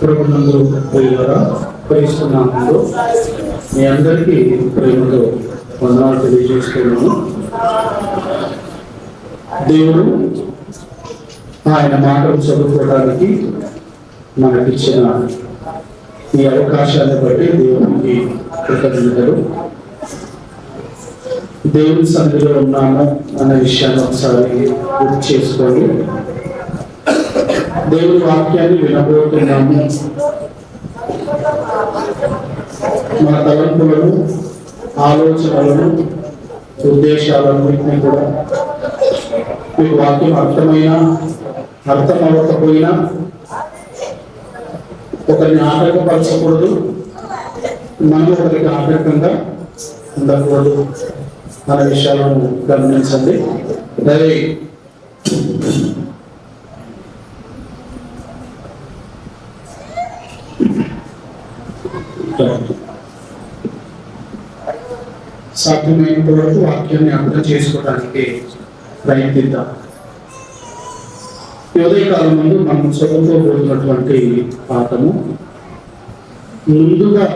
ప్రభునందు ప్రియులారా, క్రీస్తునామములో మీ అందరికీ ప్రేమతో వందనాలు తెలియజేస్తున్నాను. దేవుడు ఆయన మాటలు చదువుకోవడానికి మనకిచ్చిన ఈ అవకాశాన్ని బట్టి దేవునికి కృతజ్ఞతలు. దేవుని సన్నిధిలో ఉన్నాము అన్న విషయాన్ని ఒకసారి గుర్తు చేసుకోండి. దేవుని వాక్యాన్ని వినబోతున్నాము. మన తలంపులను, ఆలోచనలను, ఉద్దేశాలన్నింటినీ కూడా మీకు వాక్యం అర్థం అవ్వకపోయినా ఒకరిని ఆటంకపరచకూడదు, మనం ఒకరికి ఆటంకంగా ఉండకూడదు అనే విషయాలను గమనించండి. దయవి సాధ్యమైనంత వరకు వాక్యాన్ని అర్థం చేసుకోవడానికి ప్రయత్నిద్దాం. ఉదయకాలం ముందు మనం చదువుకోబోతున్నటువంటి పాఠము ముందుగా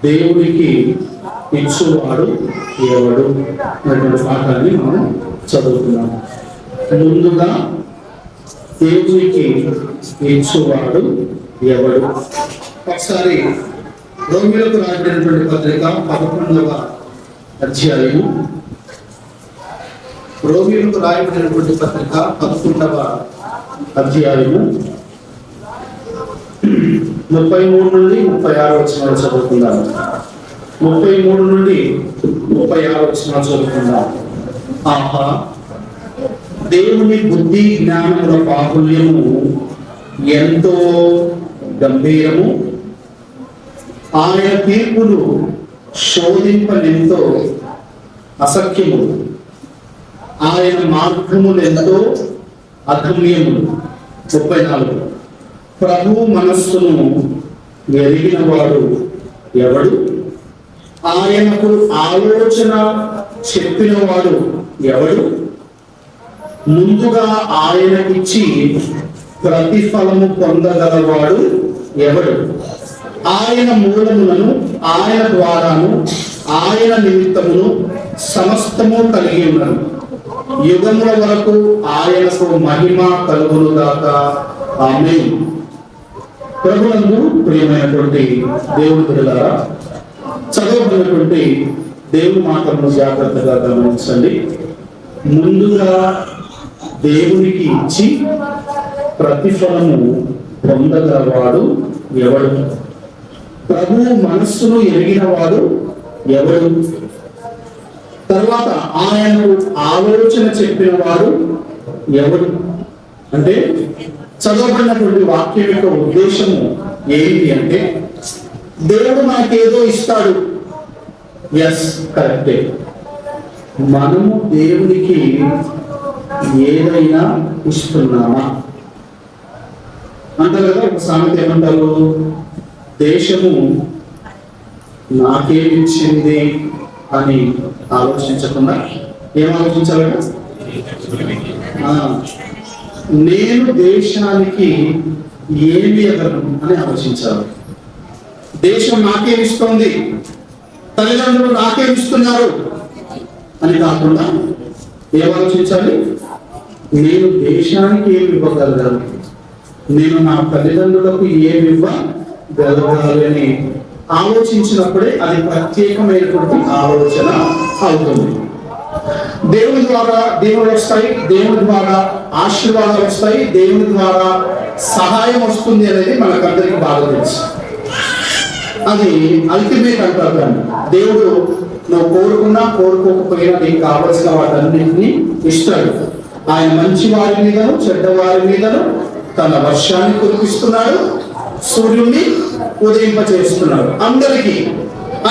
దేవుడికి ఇచ్చువాడు ఎవడు అనేటువంటి పాఠాన్ని మనం చదువుతున్నాము. ముందుగా దేవుడికి ఇచ్చువాడు ఎవడు. ఒకసారి రోమిలకు రాసినటువంటి పత్రిక 11వ అధ్యాయము, రోమిలకు రాయబడినటువంటి పత్రిక 11వ అధ్యాయము 33 నుండి 36 వచనాలు చదువుకుందాం. 33 నుండి 36 వచనాలు చదువుకుందాం. ఆహా, దేవుని బుద్ధి జ్ఞానముల బాహుల్యము ఎంతో గంభీరము, ఆయన తీర్పులు శోధింపనెంతో అసఖ్యము, ఆయన మార్గములెంతో అగమ్యములు. 34 ప్రభు మనస్సును ఎరిగిన వాడు ఎవడు? ఆయనకు ఆలోచన చెప్పిన వాడు ఎవడు? ముందుగా ఆయనకిచ్చి ప్రతిఫలము పొందగలవాడు ఎవడు? ఆయన మూలములను, ఆయన ద్వారాను, ఆయన నిమిత్తమును సమస్తము కలిగి ఉన్నను. యుగముల వరకు ఆయనకు మహిమ కలుగును గాక. ఆమేన్. ప్రభునందు ప్రియమైనటువంటి దేవుని బిడ్డలారా, చదవబడినటువంటి దేవుని మాటలను జాగ్రత్తగా గమనించండి. ముందుగా దేవునికి ఇచ్చి ప్రతిఫలము పొందగలవాడు ఎవడు? ప్రభు మనస్సును ఎరిగిన వాడు ఎవడు? తర్వాత ఆయనకు ఆలోచన చెప్పిన వాడు ఎవడు? అంటే చదవబడినటువంటి వాక్యం యొక్క ఉద్దేశము ఏంటి అంటే, దేవుడు మనకేదో ఇస్తాడు. ఎస్, కరెక్టే. మనము దేవునికి ఏదైనా ఇస్తున్నామా అంటారు కదా. ఒక సామెత ఏమంటారు? దేశము నాకేమిచ్చింది అని ఆలోచించకుండా ఏం ఆలోచించాలి? నేను దేశానికి ఏమి ఇవ్వను అని ఆలోచించాలి. దేశం నాకేమిస్తుంది, తల్లిదండ్రులు నాకేమిస్తున్నారు అని కాకుండా ఏం ఆలోచించాలి? నేను దేశానికి ఏమి ఇవ్వగలగాలి, నేను నా తల్లిదండ్రులకు ఏమి ఇవ్వగలగాలి అని ఆలోచించినప్పుడే అది ప్రత్యేకమైనటువంటి ఆలోచన అవుతుంది. దేవుని ద్వారా దేవుడు వస్తాయి, దేవుని ద్వారా ఆశీర్వాదాలు వస్తాయి, దేవుని ద్వారా సహాయం వస్తుంది అనేది మనకందరికీ బాగా తెలుసు. అది అల్టిమేట్ అంటారు. దేవుడు నువ్వు కోరుకున్నా కోరుకోకపోయినా నీకు కావలసిన వాటన్నింటినీ ఇస్తాడు. ఆయన మంచి వారి మీదను చెడ్డ వారి మీదను తన వర్షాన్ని కురిపిస్తున్నాడు, సూర్యుడిని ఉదయింపచేస్తున్నాడు అందరికీ.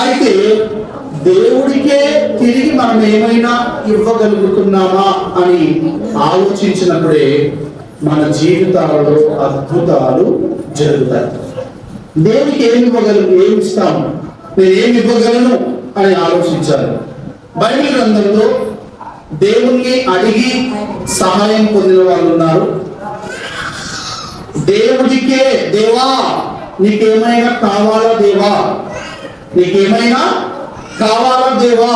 అయితే దేవుడికే తిరిగి మనం ఏమైనా ఇవ్వగలుగుతున్నామా అని ఆలోచించినప్పుడే మన జీవితాలలో అద్భుతాలు జరుగుతాయి. దేవుడికి ఏమి ఇవ్వగలను, ఏమి ఇస్తాము, నేను ఏమి ఇవ్వగలను అని ఆలోచించాలి. బైబిల్ గ్రంథంలో దేవుణ్ణి అడిగి సహాయం పొందిన వాళ్ళు ఉన్నారు, దేవుడికే, దేవా నీకేమైనా కావాలా దేవా, నీకేమైనా కావాలా దేవా,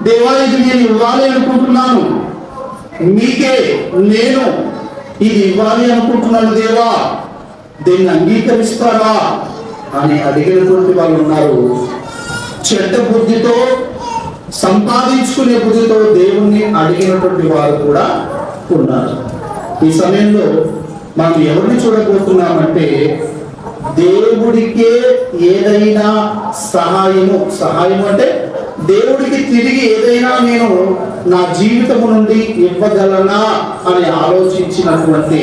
దేవా ఇది నేను ఇవ్వాలి అనుకుంటున్నాను, మీకే నేను ఇది ఇవ్వాలి అనుకుంటున్నాను దేవా, దీన్ని అంగీకరిస్తారా అని అడిగినటువంటి వాళ్ళు ఉన్నారు. చెడ్డ బుద్ధితో, సంపాదించుకునే బుద్ధితో దేవుణ్ణి అడిగినటువంటి వారు కూడా ఉన్నారు. ఈ సమయంలో మనం ఎవరిని చూడబోతున్నామంటే, దేవుడికే ఏదైనా సహాయము అంటే దేవుడికి తిరిగి ఏదైనా నేను నా జీవితము నుండి ఇవ్వగలనా అని ఆలోచించినటువంటి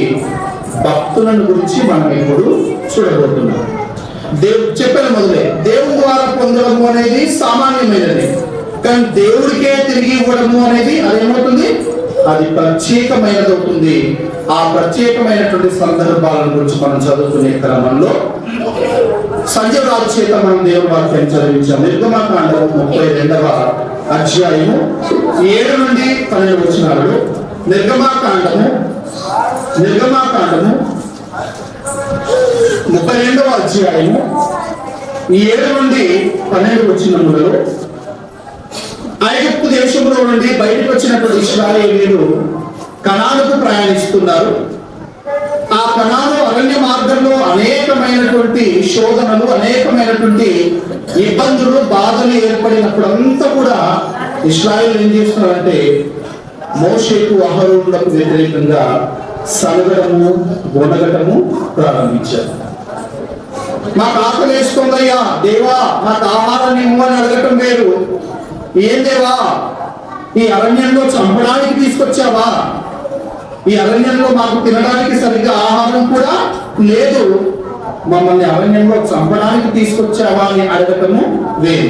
భక్తులను గురించి మనం ఇప్పుడు చూడబోతున్నాం. చెప్పాను మొదలే, దేవుడి ద్వారా పొందడము అనేది సామాన్యమైనది, కానీ దేవుడికే తిరిగి ఇవ్వడము అనేది అదేమవుతుంది, అది ప్రత్యేకమైనది అవుతుంది. ఆ ప్రత్యేకమైనటువంటి సందర్భాలను గురించి మనం చదువుకునే క్రమంలో సంజయరాజు చేత మనం దేవుని వాక్యాన్ని చదివించాం. నిర్గమకాండము 32వ అధ్యాయము 7 నుండి 12 వచనాలు. నిర్గమకాండము 32వ అధ్యాయము 7 నుండి 12 వచనములలో, ఐగుప్తు దేశంలో నుండి బయటకు వచ్చినటువంటి ఇశ్రాయేలీయులు కనానుకు ప్రయాణిస్తున్నారు. ఆ కనాను అరణ్య మార్గంలో అనేకమైనటువంటి శోధనలు, అనేకమైనటువంటి ఇబ్బందులు, బాధలు ఏర్పడినప్పుడంతా కూడా ఇశ్రాయేలు ఏం చేస్తున్నారంటే మోషేకు, అహరోనులకు వ్యతిరేకంగా సనగడము, గొనగటము ప్రారంభించారు. మాకు ఆకలి వేస్తుందయ్యా దేవా, మాకు ఆహారాన్ని ఇవ్వని అడగటం వేరు. ఏం దేవా, ఈ అరణ్యంలో చంపడానికి తీసుకొచ్చావా? ఈ అరణ్యంలో మాకు తినడానికి సరిగ్గా ఆహారం కూడా లేదు, మమ్మల్ని అరణ్యంలో చంపడానికి తీసుకొచ్చావా అని అడగటము వేరు.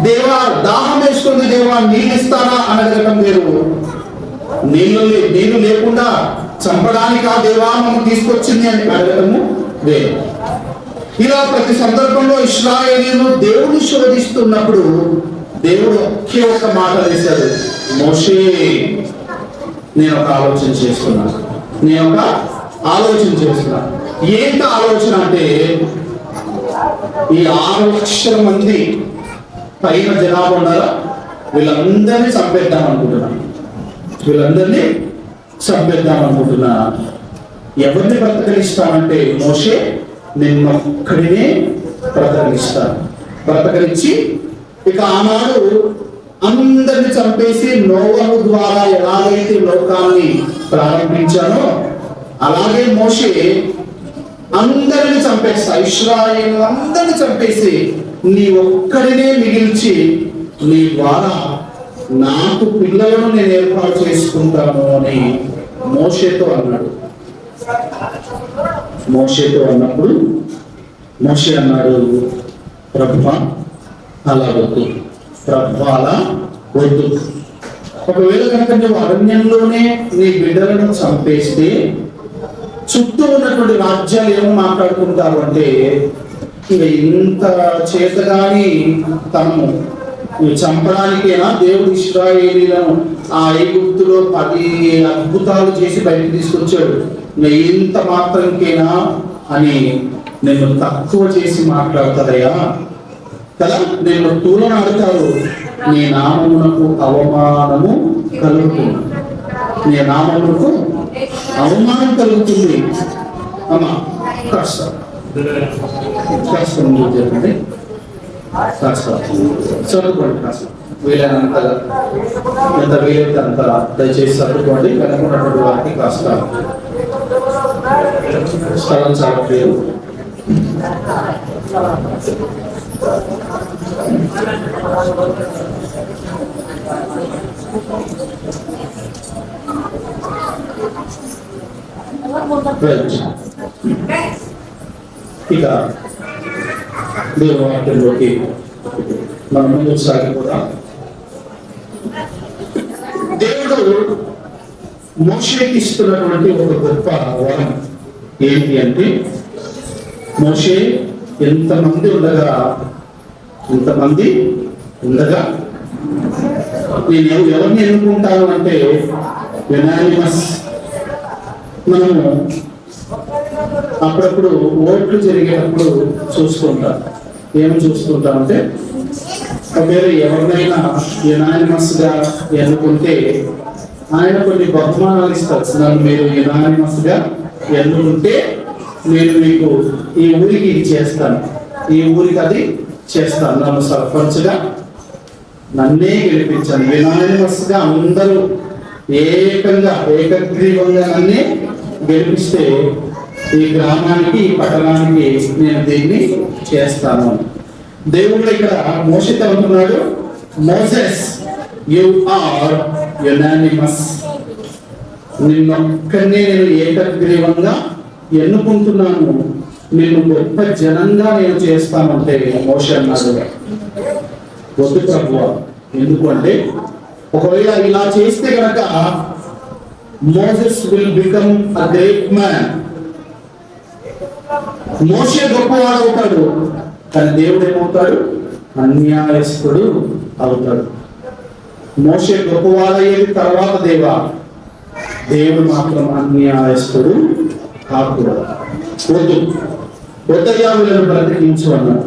దేవా దాహం వేస్తుంది దేవా, నీళ్ళు ఇస్తారా అని అడగటం వేరు. నీళ్లు లేకుండా చంపడానికి ఆ దేవా మమ్మల్ని తీసుకొచ్చింది అని అడగటము వేరు. ఇలా ప్రతి సందర్భంలో ఇశ్రాయేలీయులు దేవుని శోధిస్తున్నప్పుడు దేవుడు ఒకే ఒక మాట వేశాడు, మోషే నేను ఒక ఆలోచన చేస్తున్నాను. ఏంటి ఆలోచన అంటే, ఈ 6 లక్షల మంది పైన జనాభా ఉన్నారా, వీళ్ళందరినీ చంపేద్దాం అనుకుంటున్నా. ఎవరిని బ్రతకలిస్తానంటే, మోషే నిన్నొక్కడినే బ్రతకలించి ఇక ఆనాడు అందరిని చంపేసి నోవహు ద్వారా ఎలాగైతే లోకాన్ని ప్రారంభించానో అలాగే మోషే అందరిని చంపేస్తా, ఇశ్రాయేలు అందరిని చంపేసి నీ ఒక్కడినే మిగిల్చి నీ ద్వారా నాకు పిల్లలను నేను ఏర్పాటు చేసుకుంటాను అని మోషేతో అన్నప్పుడు మోషే అన్నాడు, ప్రభువా అలా వద్దు, ఒకవేళ కనుక నువ్వు అరణ్యంలోనే నీ బిడ్డలను చంపేస్తే చుట్టూ ఉన్నటువంటి రాజ్యాలు ఏమో మాట్లాడుకుంటారు అంటే, ఇక ఇంత చేతగాని తనము చంపడానికేనా దేవుడు ఇశ్రాయేలీయులను ఆ ఐగుప్తులో 10 అద్భుతాలు చేసి బయటకు తీసుకొచ్చాడు, ఇంత మాత్రంకేనా అని నేను తక్కువ చేసి మాట్లాడతారయ్యా కదా, నేను తూలను ఆడతారు, నీ నామమునకు అవమానము కలుగుతుంది. అమ్మా కష్టం చెప్పండి, చదువుకోండి, కాస్త వీలైనంతగా ఎంత వీలైతే అంత దయచేసి చదువుకోండి. వెనకున్నటువంటి వారికి కాస్త స్థలం చాలట్లేదు. ఇక దేవుని వాక్యంలోకి మనం ముందుకు సాగిపోదాం. దేవుడు మోషేకి ఇస్తున్నటువంటి ఒక గొప్ప వరం ఏంటి అంటే, మోషే ఇంతమంది ఉండగా నేను ఎవరిని ఎన్నుకుంటాను అంటే, యునానిమస్, మనము అప్పుడప్పుడు ఓట్లు జరిగేటప్పుడు చూస్తుంటాం. ఏమి చూస్తుంటామంటే ఒకవేళ ఎవరినైనా యునానిమస్ గా ఎన్నుకుంటే ఆయన కొన్ని బహుమానాలు ఇస్తారు. నన్ను మీరు యునానిమస్ గా ఎన్నుకుంటే నేను మీకు ఈ ఊరికి ఇది చేస్తాను, ఈ ఊరికి అది చేస్తాను, నన్ను సర్పంచ్గా నన్నే గెలిపించాను. యునానిమస్ గా అందరూ ఏకగ్రీవంగా నన్నే గెలిపిస్తే ఈ గ్రామానికి ఈ పట్టణానికి నేను దీన్ని చేస్తాను. దేవుడు ఇక్కడ మోషేతో అంటున్నాడు, మోసెస్ యు ఆర్ యునానిమస్, నిన్నొక్కనే నేను ఏకగ్రీవంగా ఎన్నుకుంటున్నాను, నిన్ను గొప్ప జనంగా నేను చేస్తానంటే మోషే అన్నాడు, వద్దు ప్రభువా. ఎందుకు అంటే ఒకవేళ ఇలా చేస్తే కనుక Moses will become a great man, మోషే గొప్పవాడు అవుతాడు, కానీ దేవుడు ఏమవుతాడు? అన్యాయస్తుడు అవుతాడు. మోషే గొప్పవాడయ్యేది తర్వాత దేవుడు మాత్రం అన్యాయస్తుడు కాకూడదు. వద్దయ్యా వీళ్ళని బ్రతికించు అన్నాడు.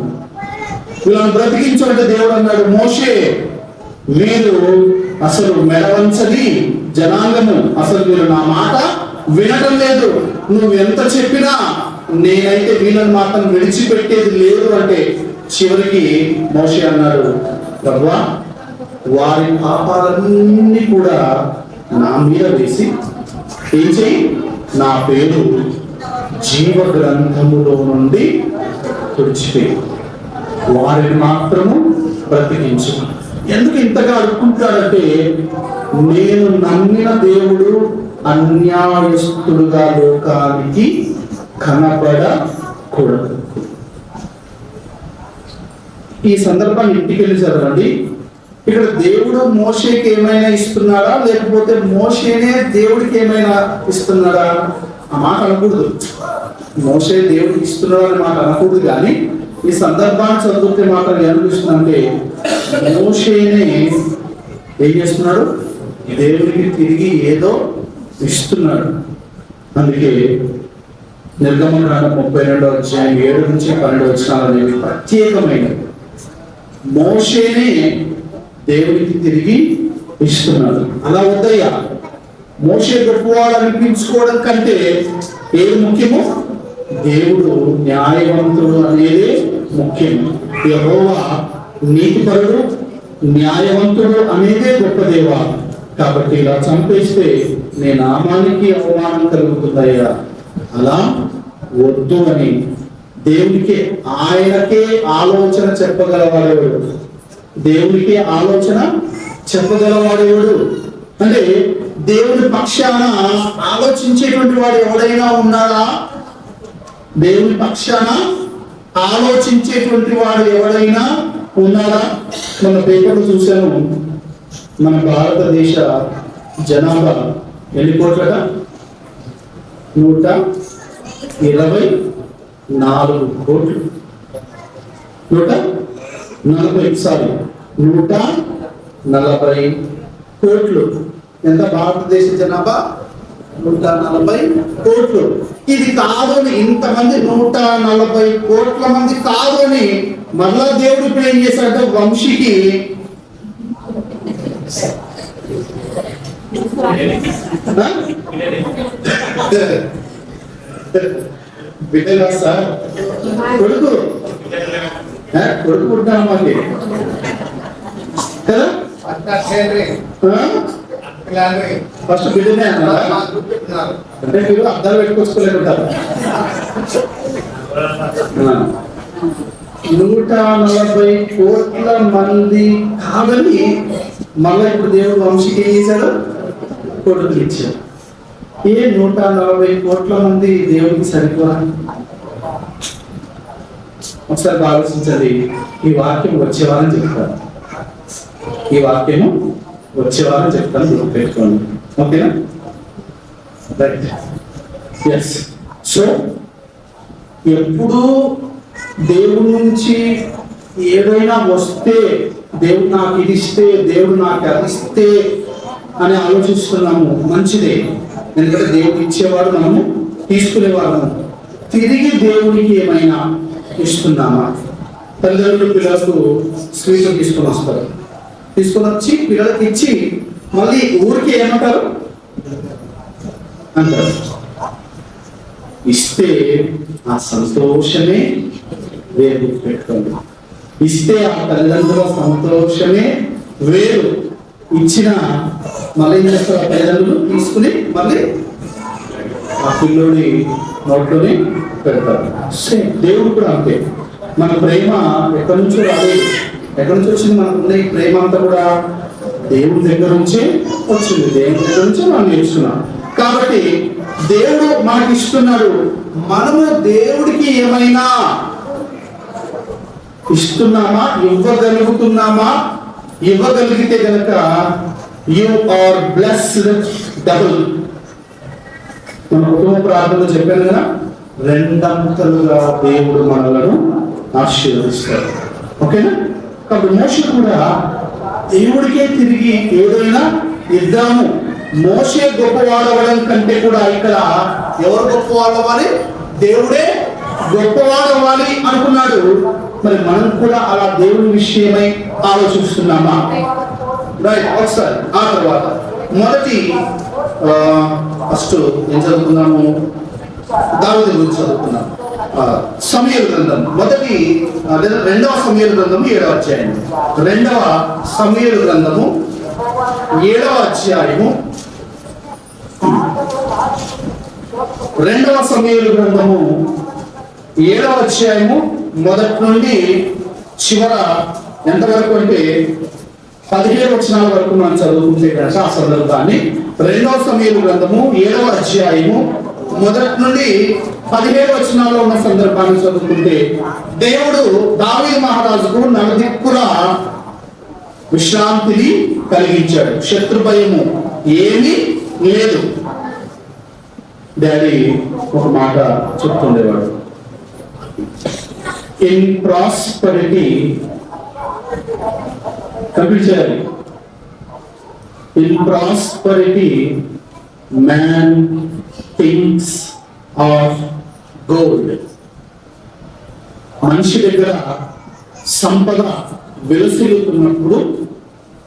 వీళ్ళని బ్రతికించు అంటే దేవుడు అన్నాడు, మోషే వీరు అసలు మెడవంచని జనాంగము, అసలు వీరు నా మాట వినటం లేదు, నువ్వు ఎంత చెప్పినా నేనైతే వీళ్ళని మాత్రం విడిచిపెట్టేది లేదు అంటే చివరికి మోషే అన్నాడు, ప్రభువా వారి పాపాలన్నీ కూడా నా మీద వేసి ఏం చెయ్యి, నా పేరు జీవ గ్రంథములో నుండి తుడిచిపోయి వారిని మాత్రము బ్రతికించు. ఎందుకు ఇంతగా అడుక్కుంటాడంటే నేను నమ్మిన దేవుడు అన్యాయస్తుడుగా లోకానికి కనబడకూడదు. ఈ సందర్భాన్ని ఇంటికి వెళ్ళి చదవండి. ఇక్కడ దేవుడు మోషేకి ఏమైనా ఇస్తున్నాడా, లేకపోతే మోషేనే దేవుడికి ఏమైనా ఇస్తున్నాడా? ఆ మాట అనకూడదు. మోషే దేవుడికి ఇస్తున్నాడు అనే మాట అనకూడదు. కానీ ఈ సందర్భాన్ని చదువుతే మాత్రం ఏమనిపిస్తుందంటే మోషేనే ఏం చేస్తున్నాడు? దేవుడికి తిరిగి ఏదో ఇస్తున్నాడు. అందుకే నిర్గమకాండం 32వ అధ్యాయం 7 నుంచి 12 వచనాలు అనేవి ప్రత్యేకమైనవి. మోషేనే దేవుడికి తిరిగి ఇస్తున్నాడు. అలా వద్దయ్యా, మోషే గొప్పవాడు అనిపించుకోవడం కంటే ఏది ముఖ్యము? దేవుడు న్యాయవంతుడు అనేది ముఖ్యము. యెహోవా నీతిపరుడు, న్యాయవంతుడు అనేదే గొప్ప దేవా. కాబట్టి ఇలా చంపేస్తే నీ నామానికి అవమానం కలుగుతుందయ్యా, అలా వద్దు అని దేవుడికి ఆయనకే ఆలోచన చెప్పగలవాడేవాడు. దేవుడికి ఆలోచన చెప్పగలవాడేవాడు అంటే దేవుని పక్షాన ఆలోచించేటువంటి వాడు ఎవడైనా ఉన్నాడా? దేవుని పక్షాన ఆలోచించేటువంటి వాడు ఎవడైనా ఉన్నాడా? మన పేపర్లు చూసాను, మన భారతదేశ జనాభా ఎన్ని కోట్లట? 124 కోట్లు. 140 కోట్లు. ఎంత భారతదేశ జనాభా? 140 కోట్లు. ఇది కాదు అని, ఇంతమంది 140 కోట్ల మంది కాదు అని మరలా దేవుడు ఇప్పుడు ఏం చేశాడంటే వంశీకి బిడ్డగా సార్ కొడుకు పుట్టాను మాకి కదా, ఫస్ట్ బిడ్డనే అన్నారా? అంటే మీరు అర్థాలు పెట్టుకోలేకుంటారు. 140 కోట్ల మంది కాదని మళ్ళీ ఇప్పుడు దేవుడు వంశీకి ఏం చేశాడు? కొడుకులు ఇచ్చాడు. 140 కోట్ల మంది దేవుడికి సరిపోరా? ఒకసారి ఆలోచించండి. ఈ వాక్యం వచ్చేవారని చెప్తాను, ఈ వాక్యము వచ్చేవారని చెప్తాను, గుర్తుపెట్టుకోండి. ఓకేనా? రైట్. ఎస్. సో ఎప్పుడు దేవుడి నుంచి ఏదైనా వస్తే, దేవుడు నాకు ఇది ఇస్తే, దేవుడు నాకు అది ఇస్తే అని ఆలోచిస్తున్నాము, మంచిదే. ఎందుకంటే దేవుడు ఇచ్చేవాడు, మనము తీసుకునేవాళ్ళము. తిరిగి దేవునికి ఏమైనా ఇస్తున్నామా? తల్లిదండ్రులు పిల్లలకు స్వీట్లు తీసుకొని వస్తారు, తీసుకొని వచ్చి పిల్లలకి ఇచ్చి మళ్ళీ ఊరికి ఏమంటారు అంటారు. ఇస్తే ఆ సంతోషమే వేరు, పెట్టుకోండి. ఇస్తే ఆ తల్లిదండ్రుల సంతోషమే వేరు. ఇచ్చిన మళ్ళీ ఏం చేస్తారు? ఆ తల్లిదండ్రులు తీసుకుని మళ్ళీ ఆ పిల్లోడి నోట్లోనే పెడతారు. సేమ్ దేవుడు కూడా అంతే. మన ప్రేమ ఎక్కడి నుంచో రాలేదు. ఎక్కడి నుంచి వచ్చింది? మనకున్న ఈ ప్రేమ అంతా కూడా దేవుడి దగ్గర నుంచే వచ్చింది. దేవుడి దగ్గర నుంచే మనం నేర్చుకున్నాం. కాబట్టి దేవుడు మనకి ఇస్తున్నాడు. మనము దేవుడికి ఏమైనా ఇస్తున్నామా? ఇవ్వగలుగుతున్నామా? ఇవ్వగలిగితే కనుక యు ఆర్ బ్లెస్డ్ డబుల్. మన కుటుంబ ప్రార్థనలో చెప్పాను కదా, రెండంతలుగా దేవుడు మనలను ఆశీర్వదిస్తాడు. ఓకేనా? కాబట్టి మోషే కూడా దేవుడికే తిరిగి ఏదైనా ఇద్దాము. మోషే గొప్పవాడవడం కంటే కూడా ఇక్కడ ఎవరు గొప్పవాడవ్వాలి? దేవుడే గొప్పవాడవ్వాలి అనుకున్నాడు. మరి మనం కూడా అలా దేవుని విషయమై ఆలోచిస్తున్నామా? రైట్. ఒకసారి ఆ తర్వాత మొదటి ఫస్ట్ ఏం చదువుకున్నాము? దావీదు గురించి చదువుకున్నాం. సమూయేలు గ్రంథం రెండవ సమూయేలు గ్రంథము 7వ అధ్యాయం. రెండవ సమూయేలు గ్రంథము 7వ అధ్యాయము. రెండవ సమూయేలు గ్రంథము 7వ అధ్యాయము మొదటి నుండి చివర ఎంతవరకు అంటే 17 వచనాల వరకు మనం చదువుకుంటే కనుక ఆ సందర్భాన్ని రెండవ సమూయేలు గ్రంథము 7వ అధ్యాయము మొదటి నుండి 17 వచనాల్లో ఉన్న సందర్భాన్ని చదువుకుంటే, దేవుడు దావీదు మహారాజుకు నలుదిక్కులా విశ్రాంతిని కలిగించాడు. శత్రు భయము ఏమీ లేదు. డాడీ ఒక మాట చెప్తుండేవాడు, ఇన్ ప్రాస్పరిటీ కంప్లీట్ చేయాలి. In prosperity man thinks of gold. మనిషి దగ్గర సంపద వెలుసిల్లుతున్నప్పుడు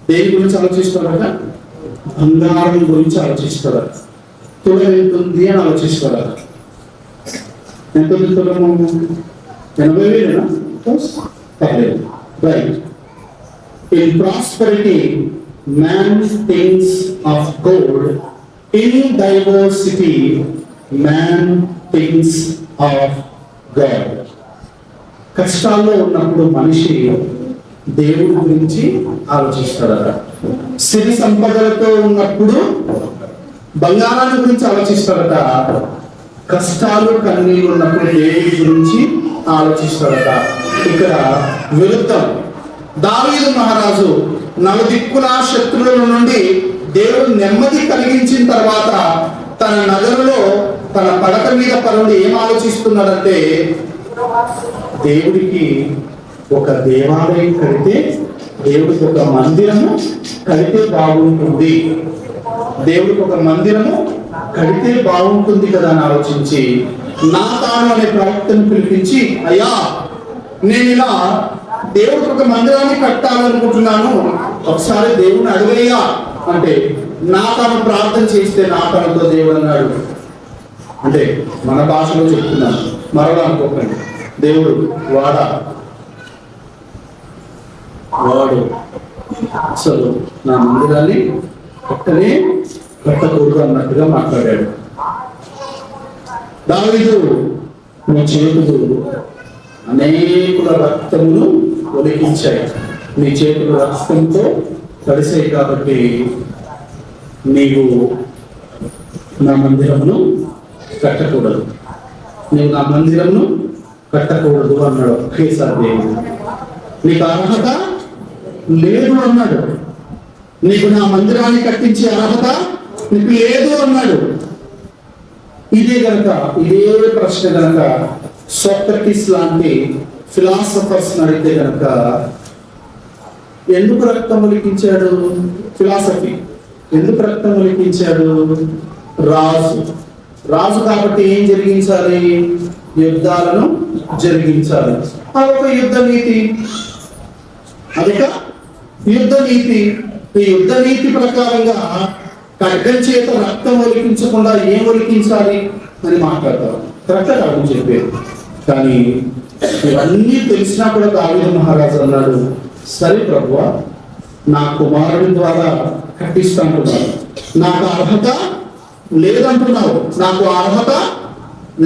దేని గురించి ఆలోచిస్తారట? బంగారం గురించి ఆలోచిస్తారట. తులం ఎంతుంది అని ఆలోచిస్తారట. ఎంత తులము? 80,000. Right. In prosperity man thinks of gold, in diversity man thinks of God. కష్టాల్లో ఉన్నప్పుడు మనిషి దేవుడి గురించి ఆలోచిస్తాడట. సిరి సంపదలతో ఉన్నప్పుడు బంగారాన్ని గురించి ఆలోచిస్తాడట. కష్టాలు కన్నీళ్ళు ఉన్నప్పుడు దేవుడి గురించి ఆలోచిస్తాడట. ఇక్కడ విరుద్ధం. దావీదు మహారాజు నలుదిక్కుల శత్రువుల నుండి దేవుడు నెమ్మది కలిగించిన తర్వాత తన నగరులో తన పడక మీద పరుండి ఏం ఆలోచిస్తున్నాడంటే, దేవుడికి ఒక దేవాలయం కడితే, దేవుడికి ఒక మందిరము కడితే బాగుంటుంది, దేవుడికి ఒక మందిరము కడితే బాగుంటుంది కదా అని ఆలోచించి నాతాను అనే ప్రవక్తను పిలిపించి, అయ్యా నేను ఇలా దేవుడికి ఒక మందిరాన్ని కట్టాలనుకుంటున్నాను, ఒకసారి దేవుడిని అడుగయ్యా అంటే నాతాను ప్రార్థన చేస్తే నాతానుతో దేవుడు అన్నాడు. అంటే మన భాషలో చెప్తున్నాను, మరలా అనుకోకండి. దేవుడు వాడు అసలు నా మందిరాన్ని కట్టకూడదు అన్నట్టుగా మాట్లాడాడు. దావీదు నీ చేతులు అనేకుల రక్తమును ఒలికించాయి, నీ చేతులు రక్తంతో తడిసాయి, కాబట్టి నీవు నా మందిరమును కట్టకూడదు, నీవు నా మందిరమును కట్టకూడదు అన్నాడు. ఒకేసారి దేవుడు నీకు అర్హత లేదు అన్నాడు. నీకు నా మందిరాన్ని కట్టించే అర్హత నీకు లేదు అన్నాడు. ఇదే ప్రశ్న గనక సోక్రటీస్ లాంటి ఫిలాసఫర్స్ అడిగితే గనక ఎందుకు రక్తం ఒలికించాడు? ఫిలాసఫీ ఎందుకు రక్తం ఒలికించాడు? రాజు రాజు కాబట్టి ఏం జరిగించాలి? యుద్ధాలను జరిగించాలి. అదొక యుద్ధ నీతి, అదొక యుద్ధ నీతి. ఈ యుద్ధ నీతి ప్రకారంగా ఖడ్గం చేత రక్తం ఒలికించకుండా ఏం ఒలికించాలి అని మాట్లాడతారు. కరెక్ట్గా కాదు చెప్పేది. కానీ ఇవన్నీ తెలిసినా కూడా దావీదు మహారాజు అన్నాడు, సరే ప్రభువా, నా కుమారుడి ద్వారా కట్టిస్తాంటున్నావు, నాకు అర్హత లేదంటున్నావు, నాకు అర్హత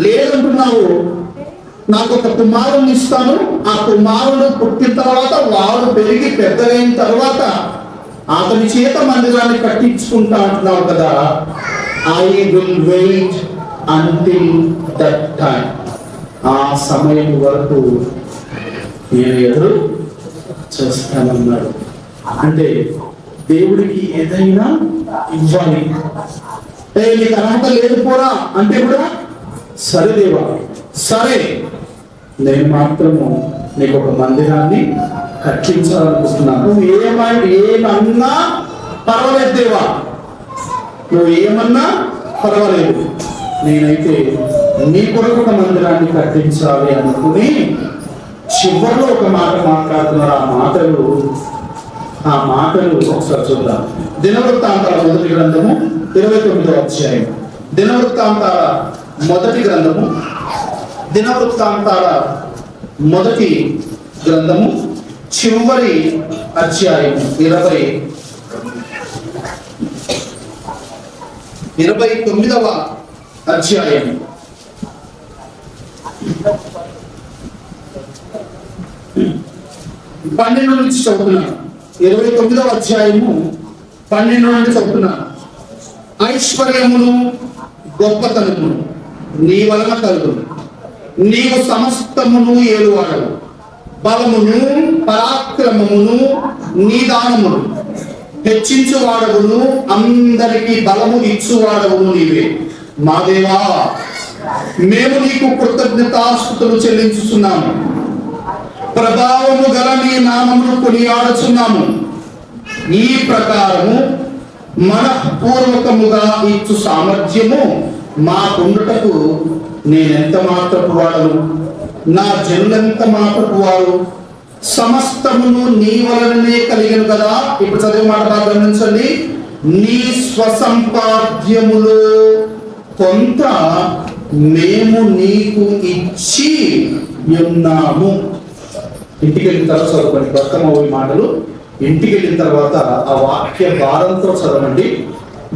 లేదంటున్నావు, నాకు ఒక కుమారుని ఇస్తాను, ఆ కుమారుడు పుట్టిన తర్వాత వాడు పెరిగి పెద్దగైన తర్వాత అతని చేత మందిరాన్ని కట్టించుకుంటా అంటున్నావు కదా, I will wait until that time, ఆ సమయం వరకు నేను ఎదురు చేస్తానన్నాడు. అంటే దేవుడికి ఏదైనా ఇవ్వాలి. నీకు అర్హత లేదు పోరా అంటే కూడా, సరే దేవా, సరే, నేను మాత్రము నీకు ఒక మందిరాన్ని కట్టించాలనుకుంటున్నాను. నువ్వు ఏమన్నా పర్వాలేదు దేవా, నువ్వు ఏమన్నా పర్వాలేదు, నేనైతే నీ కొరకు ఒక మందిరాన్ని కట్టించాలి అనుకుని చివరిలో ఒక మాట మాట్లాడుతున్నారు. ఆ మాటలు ఒకసారి చూద్దాం. దినవృత్తాంతాల మొదటి గ్రంథము 29వ అధ్యాయం. దినవృత్తాంతాల మొదటి గ్రంథము, దినవృత్తాంతాల మొదటి గ్రంథము చివరి అధ్యాయం 29వ అధ్యాయం. పన్నెండు నుంచి చదువుతున్నాను. 29వ అధ్యాయము 12 నుండి చదువుతున్నాను. ఐశ్వర్యమును గొప్పతనమును నీ వలన కలుగును, నీవు సమస్తమును ఏలువాడవు, బలమును పరాక్రమమును నీ దానమును హెచ్చించువాడవును, అందరికీ బలము ఇచ్చువాడవును నీవే. మా దేవా, మేము నీకు కృతజ్ఞతాస్తుతులు చెల్లించుచున్నాము, ప్రభావము గల నీ నామమును కొనియాడుచున్నాము. ఈ ప్రకారము మనఃపూర్వకముగా ఇచ్చు సామర్థ్యము మా కుండుటకు నేనెంత మాత్రపు వాడను, నా జనులెంత మాత్రపు వారు, సమస్తమును నీ వలననే కలిగిన కదా. ఇప్పుడు చదివే మాట బాగా గమనించండి. నీ స్వసంపాద్యములో కొంత మేము నీకు ఇచ్చి ఉన్నాము. ఇంటికి వెళ్ళిన తర్వాత చదవండి, బతుకమ్మ మాటలు ఇంటికి వెళ్ళిన తర్వాత ఆ వాక్య భారంతో చదవండి.